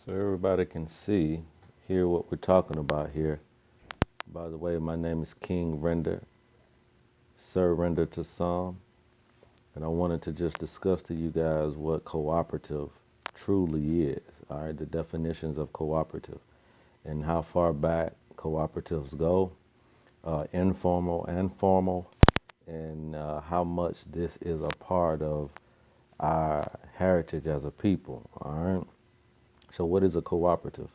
So everybody can hear what we're talking about here. By the way, my name is King Render, Sir Render to some, and I wanted to just discuss to you guys what cooperative truly is. All right, the definitions of cooperative and how far back cooperatives go, informal and formal, and how much this is a part of our heritage as a people. All right. So, what is a cooperative?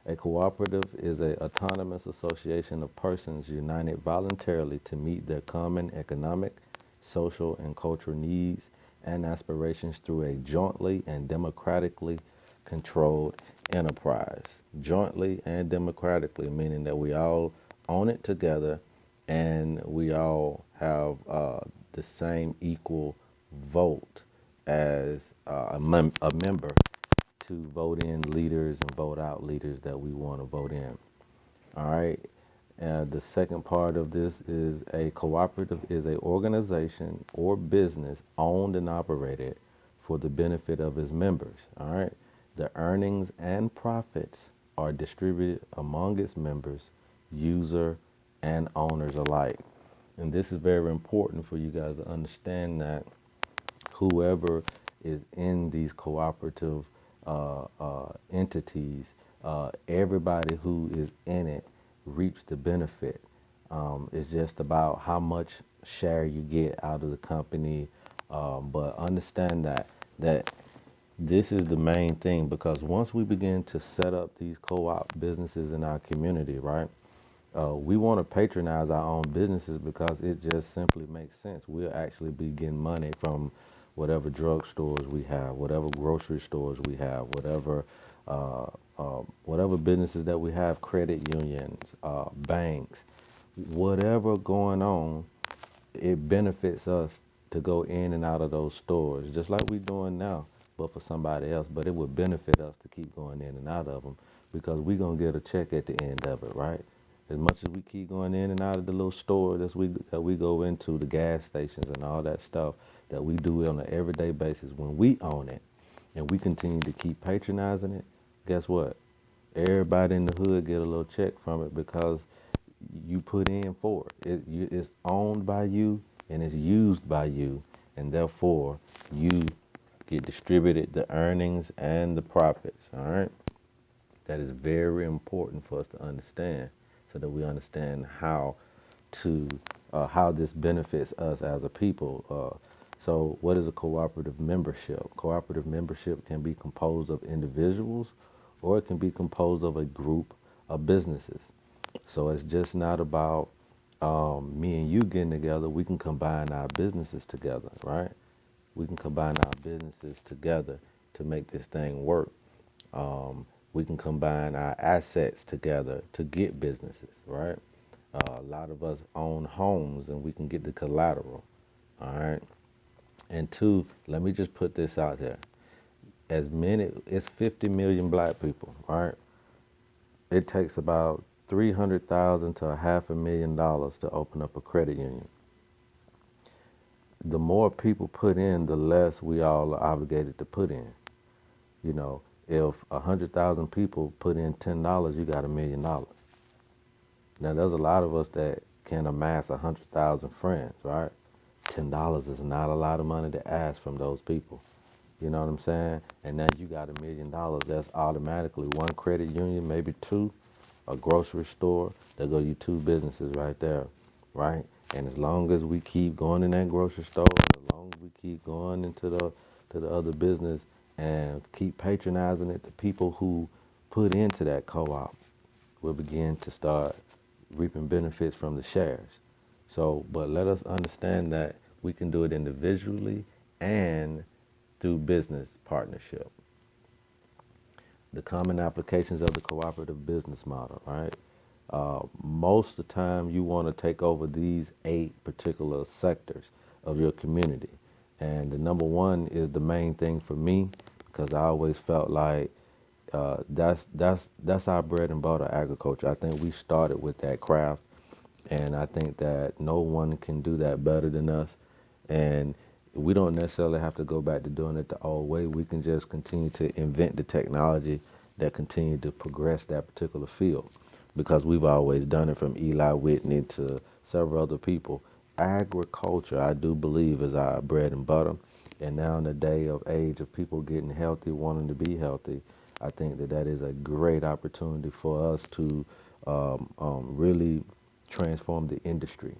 A cooperative is an autonomous association of persons united voluntarily to meet their common economic, social, and cultural needs and aspirations through a jointly and democratically controlled enterprise. Jointly and democratically, meaning that we all own it together and we all have the same equal vote as a member to vote in leaders and vote out leaders that we want to vote in. All right. The second part of this is a cooperative is a organization or business owned and operated for the benefit of its members. All right. The earnings and profits are distributed among its members, user and owners alike. And this is very important for you guys to understand that whoever is in these cooperative entities, everybody who is in it reaps the benefit. It's just about how much share you get out of the company, but understand that this is the main thing because once we begin to set up these co-op businesses in our community, right? We want to patronize our own businesses because it just simply makes sense. We'll actually be getting money from whatever drugstores we have, whatever grocery stores we have, whatever businesses that we have, credit unions, banks, whatever going on, it benefits us to go in and out of those stores, just like we're doing now, but for somebody else. But it would benefit us to keep going in and out of them because we're going to get a check at the end of it, right? As much as we keep going in and out of the little stores that we go into, the gas stations and all that stuff that we do on an everyday basis, when we own it and we continue to keep patronizing it, guess what? Everybody in the hood get a little check from it because you put in for it. It's owned by you and it's used by you, and therefore you get distributed the earnings and the profits. All right, that is very important for us to understand, so that we understand how this benefits us as a people. So, what is a cooperative membership? Cooperative membership can be composed of individuals, or it can be composed of a group of businesses. So it's just not about me and you getting together. We can combine our businesses together, right? We can combine our businesses together to make this thing work. We can combine our assets together to get businesses, right? A lot of us own homes and we can get the collateral, all right? And two, let me just put this out there. It's 50 million black people, right? It takes about 300,000 to a $500,000 to open up a credit union. The more people put in, the less we all are obligated to put in. You know, if 100,000 people put in $10, you got $1,000,000. Now, there's a lot of us that can amass 100,000 friends, right? $10 is not a lot of money to ask from those people. You know what I'm saying? And now you got $1,000,000. That's automatically one credit union, maybe two, a grocery store. There go you two businesses right there, right? And as long as we keep going in that grocery store, and as long as we keep going into the other business and keep patronizing it, the people who put into that co-op will begin to start reaping benefits from the shares. So, but let us understand that we can do it individually and through business partnership. The common applications of the cooperative business model, right? Most of the time, you want to take over these 8 particular sectors of your community. And the number one is the main thing for me because I always felt like that's our bread and butter agriculture. I think we started with that craft, and I think that no one can do that better than us. And We don't necessarily have to go back to doing it the old way. We can just continue to invent the technology that continue to progress that particular field, because we've always done it, from Eli Whitney to several other people. Agriculture, I do believe, is our bread and butter. And now in the day of age of people getting healthy, wanting to be healthy, I think that that is a great opportunity for us to really transform the industry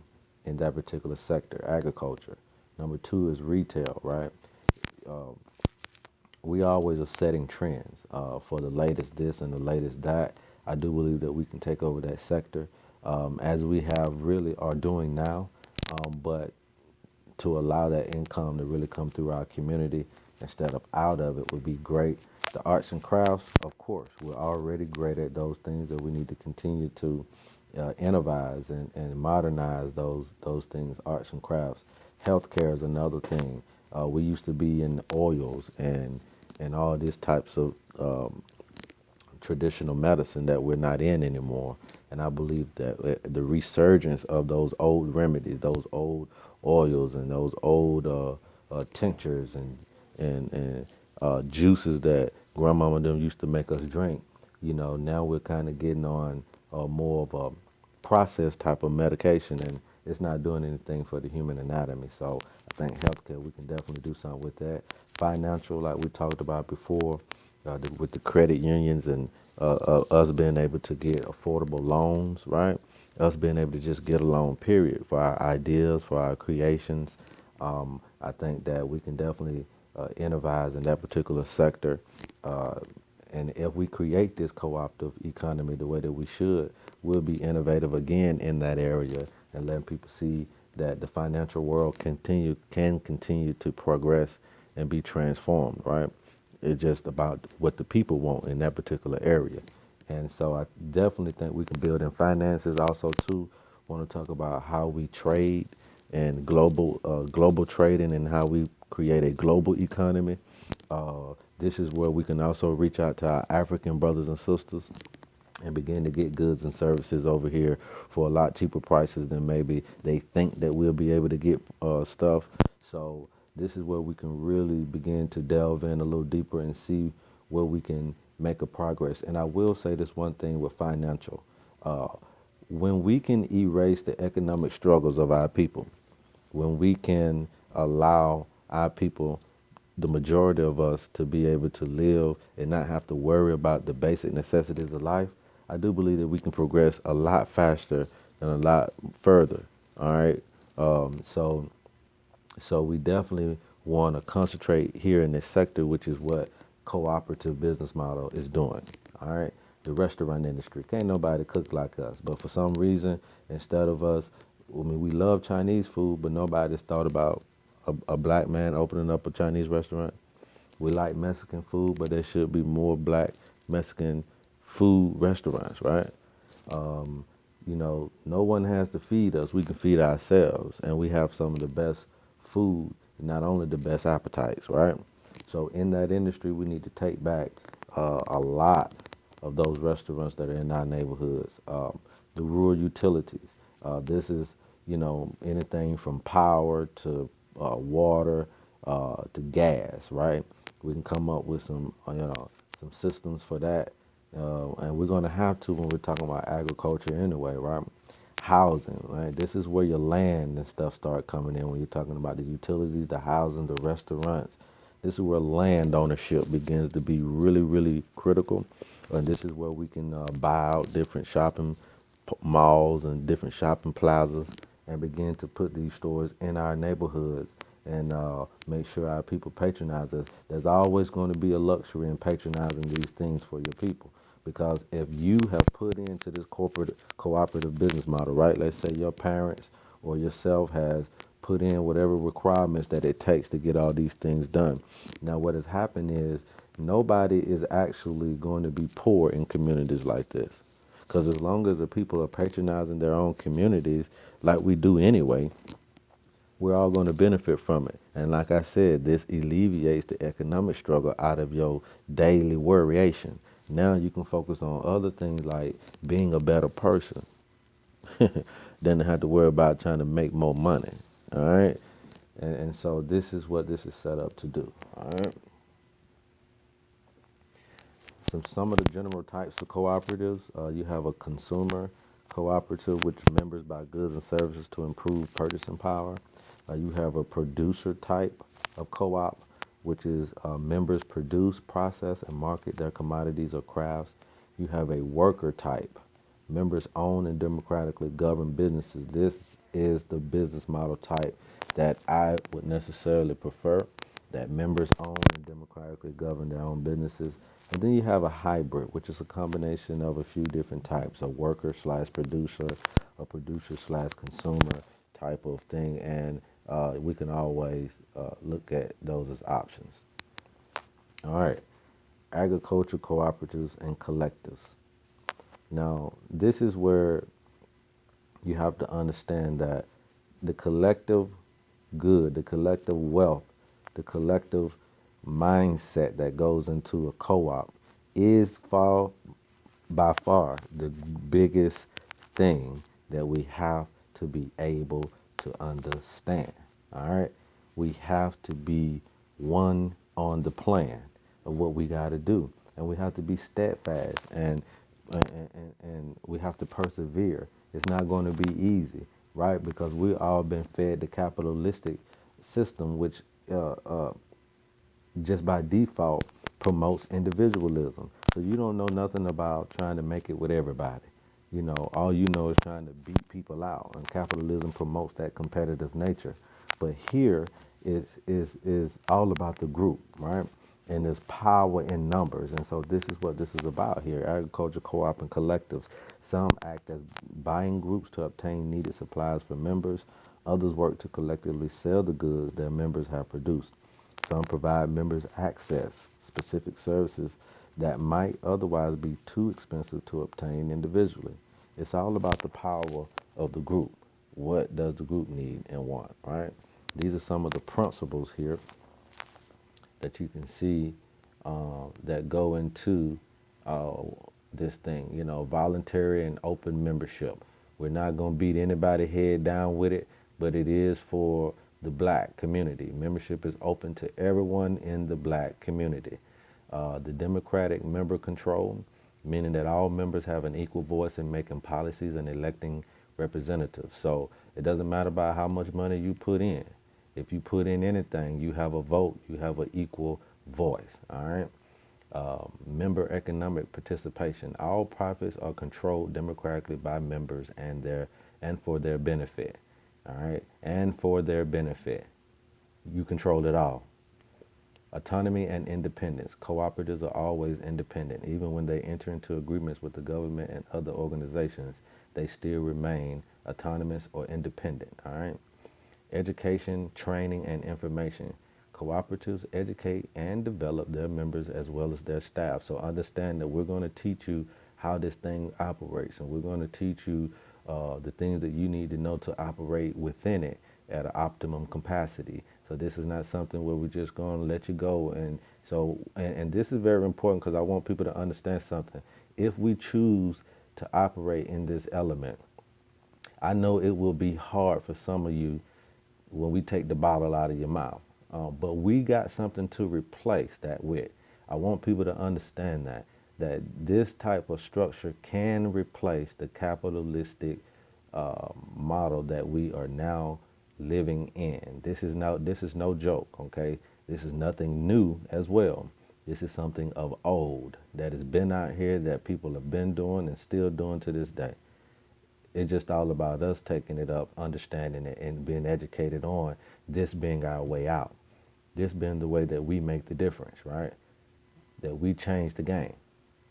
in that particular sector, agriculture. Number two is retail, right? We always are setting trends for the latest this and the latest that. I do believe that we can take over that sector, as we have really are doing now, but to allow that income to really come through our community instead of out of it would be great. The arts and crafts, of course, we're already great at those things, that we need to continue to innovate and modernize those things, arts and crafts. Healthcare is another thing. We used to be in oils and all these types of traditional medicine that we're not in anymore. And I believe that the resurgence of those old remedies, those old oils, and those old tinctures and juices that grandmama and them used to make us drink, now we're kind of getting on more of a processed type of medication, and it's not doing anything for the human anatomy. So I think healthcare, we can definitely do something with that. Financial, like we talked about before, with the credit unions and us being able to get affordable loans, right? Us being able to just get a loan, period, for our ideas, for our creations. I think that we can definitely innovate in that particular sector. And if we create this cooperative economy the way that we should, we'll be innovative again in that area and letting people see that the financial world can continue to progress and be transformed, right? It's just about what the people want in that particular area. And so I definitely think we can build in finances. Also, too, want to talk about how we trade and global trading, and how we create a global economy. This is where we can also reach out to our African brothers and sisters and begin to get goods and services over here for a lot cheaper prices than maybe they think that we'll be able to get stuff. So this is where we can really begin to delve in a little deeper and see where we can make a progress. And I will say this one thing with financial. Uh, when we can erase the economic struggles of our people, when we can allow our people, the majority of us, to be able to live and not have to worry about the basic necessities of life, I do believe that we can progress a lot faster and a lot further. All right. So we definitely want to concentrate here in this sector, which is what cooperative business model is doing. All right. The restaurant industry. Can't nobody cook like us. But for some reason, instead of us, I mean, we love Chinese food, but nobody's thought about a black man opening up a Chinese restaurant. We like Mexican food, but there should be more black Mexican food restaurants, right? No one has to feed us. We can feed ourselves, and we have some of the best food, not only the best appetites, right? So in that industry, we need to take back a lot of those restaurants that are in our neighborhoods. The rural utilities. This is, anything from power to water to gas, right? We can come up with some systems for that. And we're going to have to when we're talking about agriculture anyway, right? Housing, right? This is where your land and stuff start coming in when you're talking about the utilities, the housing, the restaurants. This is where land ownership begins to be really, really critical. And this is where we can buy out different shopping malls and different shopping plazas and begin to put these stores in our neighborhoods and make sure our people patronize us. There's always going to be a luxury in patronizing these things for your people. Because if you have put into this cooperative business model, right? Let's say your parents or yourself has put in whatever requirements that it takes to get all these things done. Now, what has happened is nobody is actually going to be poor in communities like this. Because as long as the people are patronizing their own communities, like we do anyway, we're all going to benefit from it. And like I said, this alleviates the economic struggle out of your daily worryation. Now you can focus on other things like being a better person than to have to worry about trying to make more money. All right. And so this is what this is set up to do. All right. Some of the general types of cooperatives, you have a consumer cooperative, which members buy goods and services to improve purchasing power. You have a producer type of co-op, which is members produce, process, and market their commodities or crafts. You have a worker type. Members own and democratically govern businesses. This is the business model type that I would necessarily prefer, that members own and democratically govern their own businesses. And then you have a hybrid, which is a combination of a few different types, a worker slash producer, a producer slash consumer type of thing. And we can always look at those as options. All right, agriculture cooperatives and collectives. Now, this is where you have to understand that the collective good, the collective wealth, the collective mindset that goes into a co-op is by far the biggest thing that we have to be able to understand. All right. We have to be one on the plan of what we got to do. And we have to be steadfast and we have to persevere. It's not going to be easy, right? Because we all been fed the capitalistic system, which just by default promotes individualism. So you don't know nothing about trying to make it with everybody. You know, all you know is trying to beat people out, and capitalism promotes that competitive nature. But here is all about the group, right? And there's power in numbers, and so this is what this is about here. Agriculture co-op and collectives. Some act as buying groups to obtain needed supplies for members. Others work to collectively sell the goods their members have produced. Some provide members access specific services that might otherwise be too expensive to obtain individually. It's all about the power of the group. What does the group need and want, right? These are some of the principles here that you can see that go into uh, this thing. You know, voluntary and open membership. We're not going to beat anybody head down with it, but it is for the black community. Membership is open to everyone in the black community. The democratic member control, meaning that all members have an equal voice in making policies and electing representatives. So it doesn't matter about how much money you put in. If you put in anything, you have a vote, you have an equal voice, all right? Member economic participation. All profits are controlled democratically by members and for their benefit, all right? And for their benefit. You control it all. Autonomy and independence. Cooperatives are always independent. Even when they enter into agreements with the government and other organizations, they still remain autonomous or independent, all right? Education, training, and information. Cooperatives educate and develop their members as well as their staff. So understand that we're going to teach you how this thing operates, and we're going to teach you the things that you need to know to operate within it at an optimum capacity. So this is not something where we're just going to let you go. And this is very important because I want people to understand something. If we choose to operate in this element, I know it will be hard for some of you when we take the bottle out of your mouth. But we got something to replace that with. I want people to understand that this type of structure can replace the capitalistic model that we are now living in. This is no joke, okay? This is nothing new as well. This is something of old that has been out here that people have been doing and still doing to this day. It's just all about us taking it up, understanding it, and being educated on this being our way out. This being the way that we make the difference, right? That we change the game,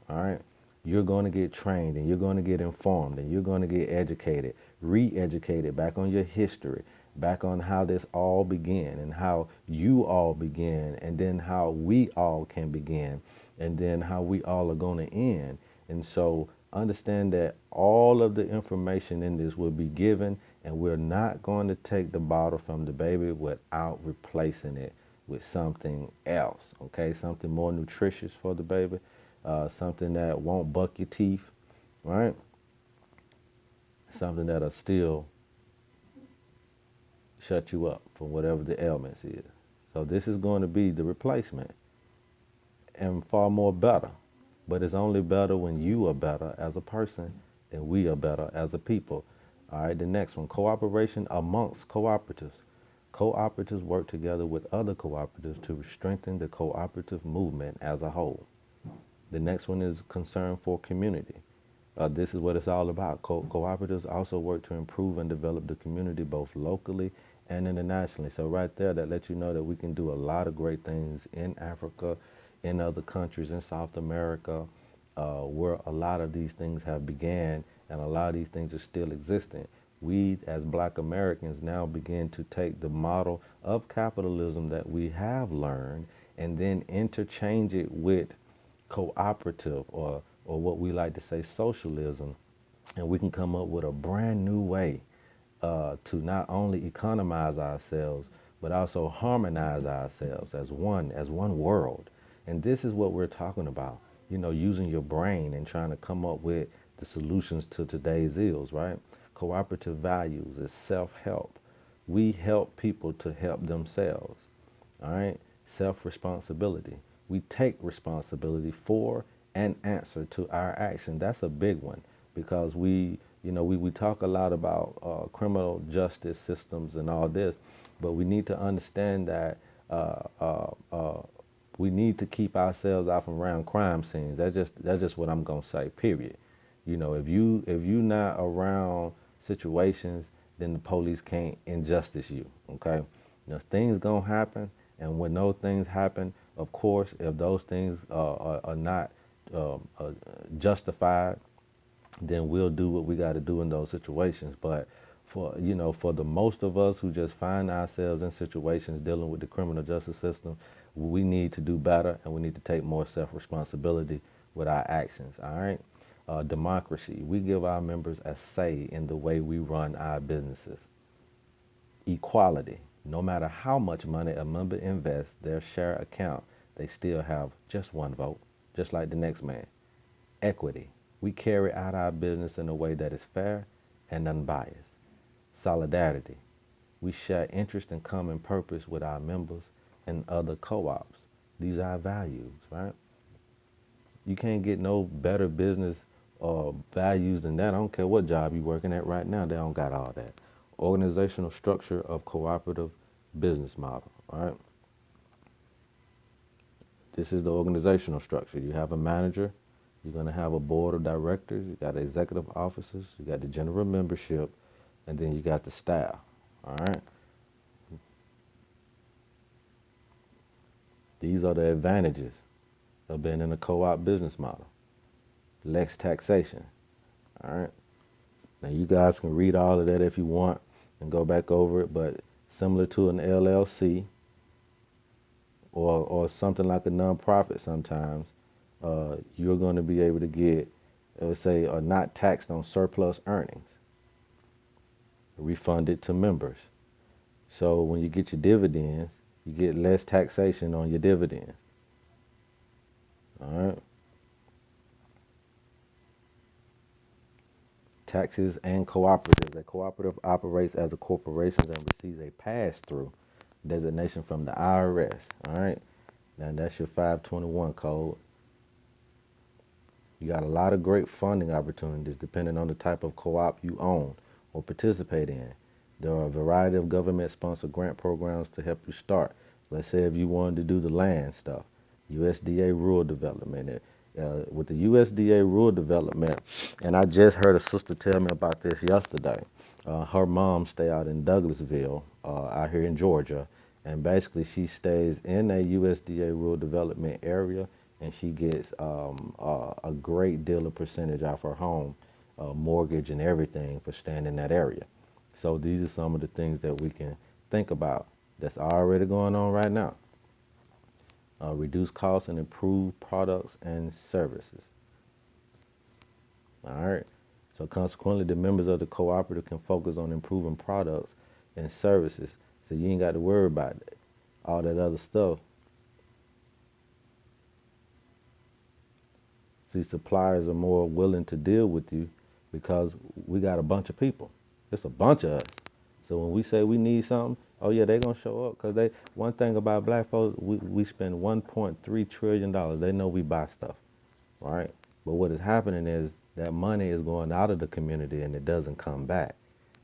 all right? You're going to get trained and you're going to get informed and you're going to get educated, re-educated back on your history, back on how this all began and how you all began, and then how we all can begin, and then how we all are going to end. And so understand that all of the information in this will be given, and we're not going to take the bottle from the baby without replacing it with something else, okay? Something more nutritious for the baby, something that won't buck your teeth, right? Something that'll still shut you up from whatever the ailments is. So this is going to be the replacement and far more better. But it's only better when you are better as a person and we are better as a people. All right, the next one, cooperation amongst cooperatives. Cooperatives work together with other cooperatives to strengthen the cooperative movement as a whole. The next one is concern for community. This is what it's all about. Cooperatives also work to improve and develop the community both locally and internationally. So right there, that lets you know that we can do a lot of great things in Africa, in other countries, in South America, where a lot of these things have began and a lot of these things are still existing. We, as Black Americans, now begin to take the model of capitalism that we have learned and then interchange it with cooperative or what we like to say socialism, and we can come up with a brand new way to not only economize ourselves but also harmonize ourselves as one world. And this is what we're talking about, you know, using your brain and trying to come up with the solutions to today's ills, right? Cooperative values is self-help. We help people to help themselves, all right? Self-responsibility. We take responsibility for and answer to our action. That's a big one because we talk a lot about criminal justice systems and all this, but we need to understand that we need to keep ourselves out from around crime scenes. That's just what I'm gonna say. Period. You know, if you not around situations, then the police can't injustice you. Okay, now things gonna happen, and when those things happen, of course, if those things are not justified, then we'll do what we got to do in those situations. But for the most of us who just find ourselves in situations dealing with the criminal justice system, we need to do better and we need to take more self-responsibility with our actions. All right. Democracy. We give our members a say in the way we run our businesses. Equality. No matter how much money a member invests their share account, they still have just one vote, just like the next man. Equity. We carry out our business in a way that is fair and unbiased. Solidarity. We share interest and common purpose with our members and other co-ops. These are our values, right? You can't get no better business values than that. I don't care what job you're working at right now, they don't got all that. Organizational structure of cooperative business model, all right? This is the organizational structure. You have a manager, you're going to have a board of directors, you got executive officers, you got the general membership, and then you got the staff, all right? These are the advantages of being in a co-op business model. Less taxation, all right? Now you guys can read all of that if you want and go back over it, but similar to an LLC or something like a nonprofit sometimes, you're going to be able to get, let's say, are not taxed on surplus earnings, refunded to members. So when you get your dividends, you get less taxation on your dividends. All right. Taxes and cooperatives. A cooperative operates as a corporation and receives a pass-through designation from the IRS. All right. Now that's your 521 code. You got a lot of great funding opportunities depending on the type of co-op you own or participate in. There are a variety of government-sponsored grant programs to help you start. Let's say if you wanted to do the land stuff, USDA rural development. With the USDA rural development, and I just heard a sister tell me about this yesterday. Her mom stay out in Douglasville, out here in Georgia, and basically she stays in a USDA rural development area, and she gets a great deal of percentage off her home, mortgage and everything for staying in that area. So these are some of the things that we can think about that's already going on right now. Reduce costs and improve products and services. All right. So consequently, the members of the cooperative can focus on improving products and services. So you ain't got to worry about all that other stuff. See, suppliers are more willing to deal with you because we got a bunch of people. It's a bunch of us. So when we say we need something, oh yeah, they're gonna show up. Cause one thing about black folks, we spend $1.3 trillion. They know we buy stuff, right? But what is happening is that money is going out of the community and it doesn't come back.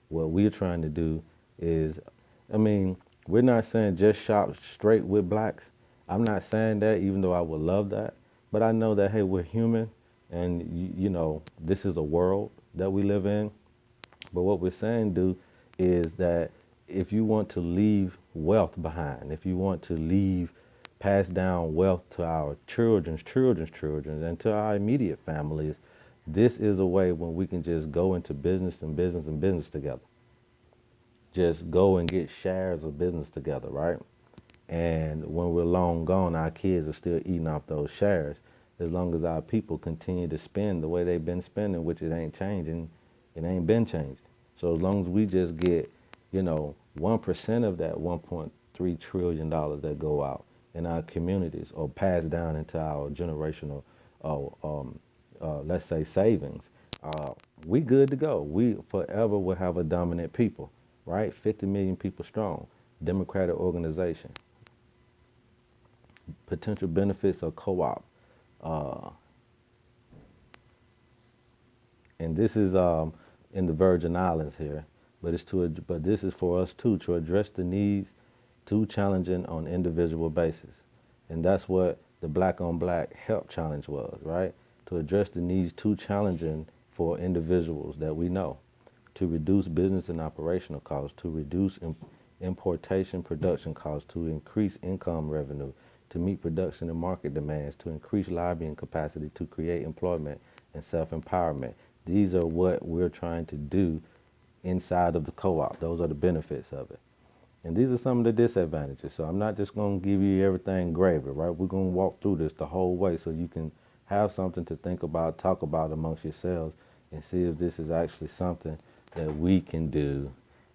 What we're trying to do is, I mean, we're not saying just shop straight with blacks. I'm not saying that, even though I would love that. But I know that, hey, we're human and, this is a world that we live in. But what we're saying, is that if you want to leave wealth behind, if you want to pass down wealth to our children's children, and to our immediate families, this is a way when we can just go into business together. Just go and get shares of business together, right? And when we're long gone, our kids are still eating off those shares. As long as our people continue to spend the way they've been spending, which it ain't changing, it ain't been changing. So as long as we just get, 1% of that $1.3 trillion that go out in our communities or pass down into our generational, let's say, savings, we good to go. We forever will have a dominant people, right? 50 million people strong, democratic organization. Potential benefits of co-op. Uh, and this is in the Virgin Islands here, but this is for us too, to address the needs too challenging on individual basis. And that's what the Black on Black Help Challenge was, right? To address the needs too challenging for individuals that we know, to reduce business and operational costs, to reduce importation production costs, to increase income revenue, to meet production and market demands, to increase lobbying capacity, to create employment and self-empowerment. These are what we're trying to do inside of the co-op. Those are the benefits of it. And these are some of the disadvantages. So I'm not just going to give you everything gravy, right? We're going to walk through this the whole way so you can have something to think about, talk about amongst yourselves, and see if this is actually something that we can do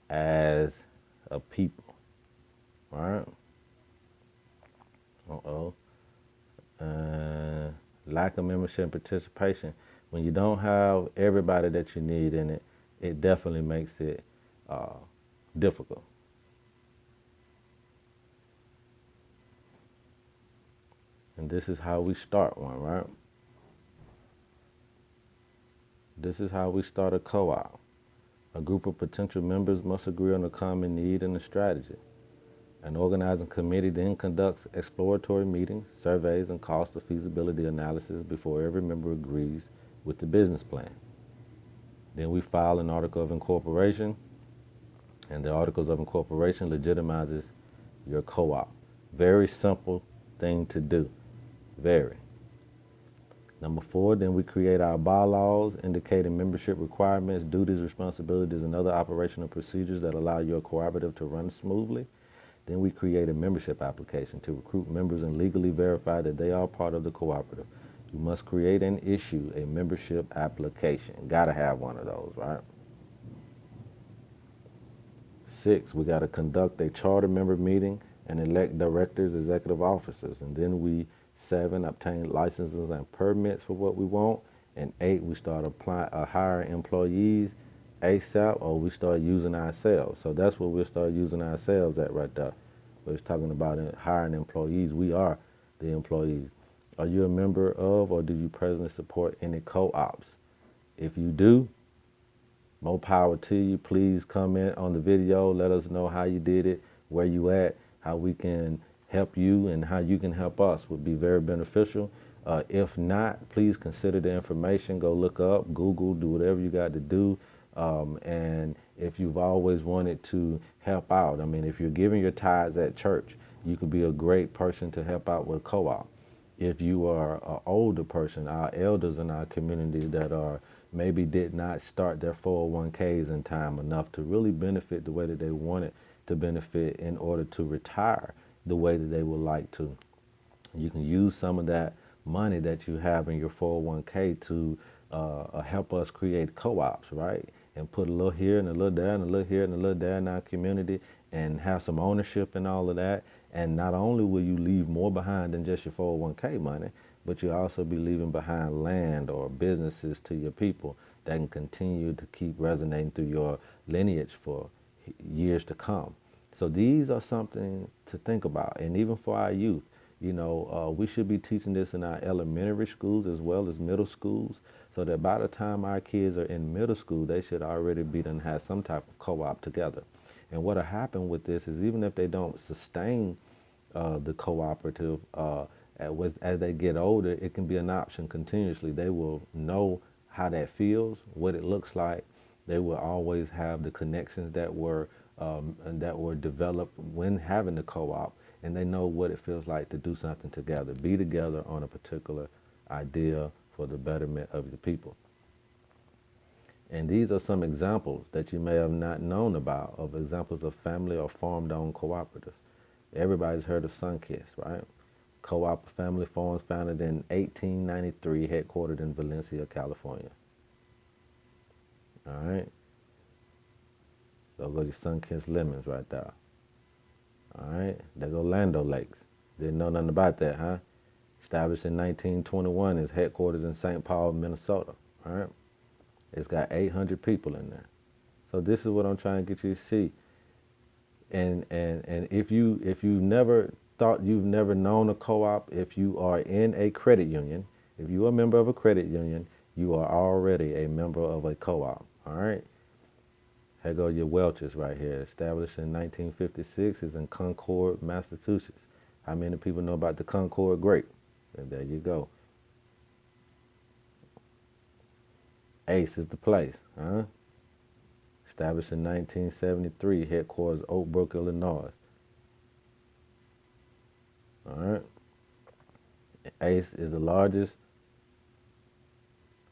as a people, right? Uh-oh. Lack of membership and participation. When you don't have everybody that you need in it, it definitely makes it difficult. And this is how we start one, right? This is how we start a co-op. A group of potential members must agree on a common need and a strategy. An organizing committee then conducts exploratory meetings, surveys, and cost of feasibility analysis before every member agrees with the business plan. Then we file an article of incorporation, and the articles of incorporation legitimizes your co-op. Very simple thing to do. Very. Number 4, then we create our bylaws indicating membership requirements, duties, responsibilities, and other operational procedures that allow your cooperative to run smoothly. Then we create a membership application to recruit members and legally verify that they are part of the cooperative. You must create and issue a membership application. Gotta have one of those, right? 6, we gotta conduct a charter member meeting and elect directors, executive officers. And then 7, obtain licenses and permits for what we want. And 8, we start hiring employees ASAP, or we start using ourselves. So that's what we'll start using ourselves at right there. We're just talking about hiring employees. We are the employees. Are you a member of, or do you presently support any co-ops? If you do, more power to you. Please comment on the video. Let us know how you did it, where you at, how we can help you, and how you can help us would be very beneficial. If not, please consider the information. Go look up, Google, do whatever you got to do. And if you've always wanted to help out, I mean, if you're giving your tithes at church, you could be a great person to help out with co-op. If you are an older person, our elders in our community that maybe did not start their 401ks in time enough to really benefit the way that they wanted to benefit in order to retire the way that they would like to. You can use some of that money that you have in your 401k to help us create co-ops, right? And put a little here and a little there and a little here and a little there in our community and have some ownership and all of that. And not only will you leave more behind than just your 401k money, but you'll also be leaving behind land or businesses to your people that can continue to keep resonating through your lineage for years to come. So these are something to think about. And even for our youth, we should be teaching this in our elementary schools as well as middle schools, so that by the time our kids are in middle school, they should already be done have some type of co-op together. And what'll happen with this is, even if they don't sustain the cooperative, as they get older, it can be an option continuously. They will know how that feels, what it looks like. They will always have the connections that were developed when having the co-op, and they know what it feels like to do something together, be together on a particular idea for the betterment of the people. And these are some examples that you may have not known about, of examples of family or farm-owned cooperatives. Everybody's heard of Sunkist, right? Co-op family farms founded in 1893, headquartered in Valencia, California. All right. So go to Sunkist Lemons right there. All right. There go Lando Lakes. Didn't know nothing about that, huh? Established in 1921, is headquarters in St. Paul, Minnesota. All right. It's got 800 people in there. So this is what I'm trying to get you to see. And if you never thought, you've never known a co-op, if you are in a credit union, if you're a member of a credit union, you are already a member of a co-op. All right. Here go your Welch's right here. Established in 1956, is in Concord, Massachusetts. How many people know about the Concord grape? And there you go. Ace is the place, huh? Established in 1973, headquarters Oak Brook, Illinois. All right. Ace is the largest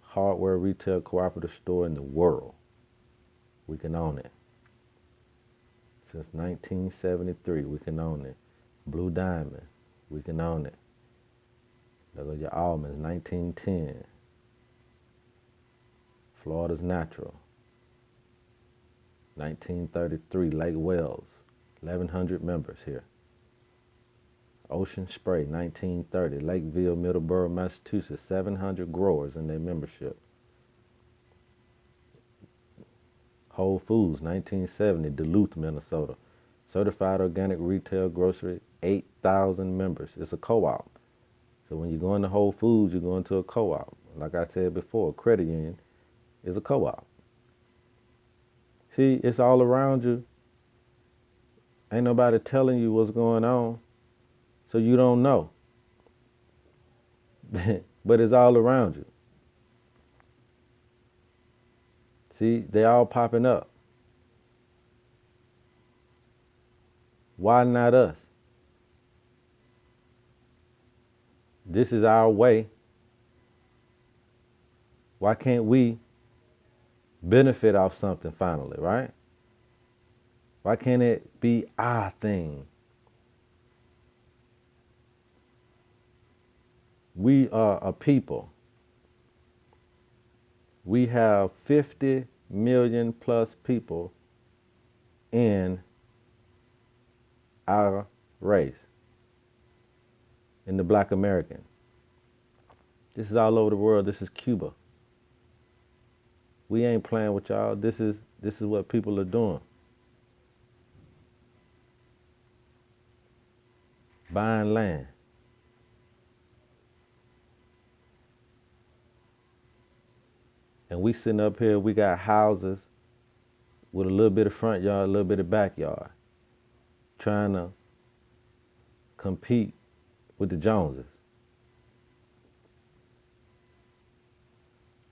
hardware retail cooperative store in the world. We can own it. Since 1973, we can own it. Blue Diamond, we can own it. There go your Almonds, 1910. Florida's Natural, 1933, Lake Wells, 1,100 members here. Ocean Spray, 1930, Lakeville, Middleborough, Massachusetts, 700 growers in their membership. Whole Foods, 1970, Duluth, Minnesota. Certified Organic Retail Grocery, 8,000 members. It's a co-op. So when you go into Whole Foods, you're going to a co-op. Like I said before, a credit union is a co-op. See, it's all around you. Ain't nobody telling you what's going on, so you don't know. But it's all around you. See, they all popping up. Why not us? This is our way. Why can't we benefit off something finally, right? Why can't it be our thing? We are a people. We have 50 million plus people in our race, in the Black American. This is all over the world. This is Cuba. We ain't playing with y'all. This is what people are doing. Buying land. And we sitting up here, we got houses with a little bit of front yard, a little bit of backyard, trying to compete with the Joneses.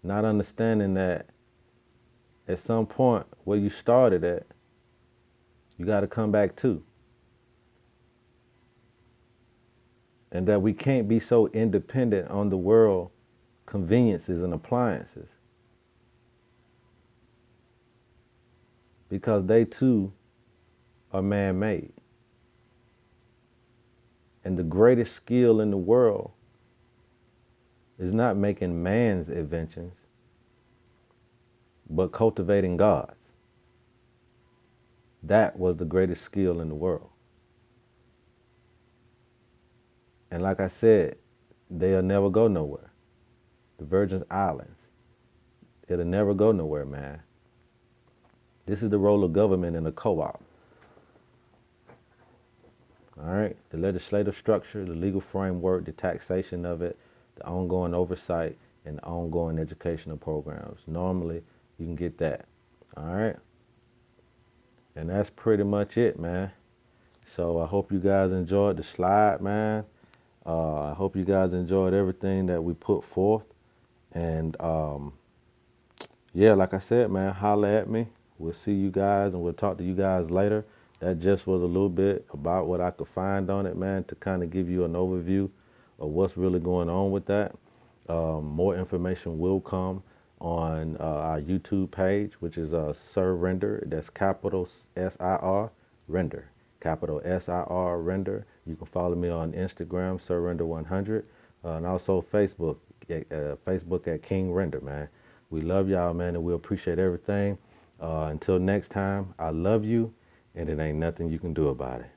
Not understanding that at some point where you started at, you got to come back to. And that we can't be so independent on the world conveniences and appliances, because they too are man-made. And the greatest skill in the world is not making man's inventions, but cultivating God's. That was the greatest skill in the world. And like I said, they'll never go nowhere. The Virgin Islands, it'll never go nowhere, man. This is the role of government in a co-op. All right, the legislative structure, the legal framework, the taxation of it, the ongoing oversight, and the ongoing educational programs. Normally, you can get that. All right, and that's pretty much it, man. So I hope you guys enjoyed the slide, man. I hope you guys enjoyed everything that we put forth. And yeah, like I said, man, holla at me. We'll see you guys and we'll talk to you guys later. That just was a little bit about what I could find on it, man, to kind of give you an overview of what's really going on with that. More information will come on our YouTube page, which is Sir Render. That's capital SIR Render, capital SIR Render. You can follow me on Instagram, Sir Render 100, and also Facebook, Facebook at King Render, man. We love y'all, man, and we appreciate everything. Until next time, I love you, and it ain't nothing you can do about it.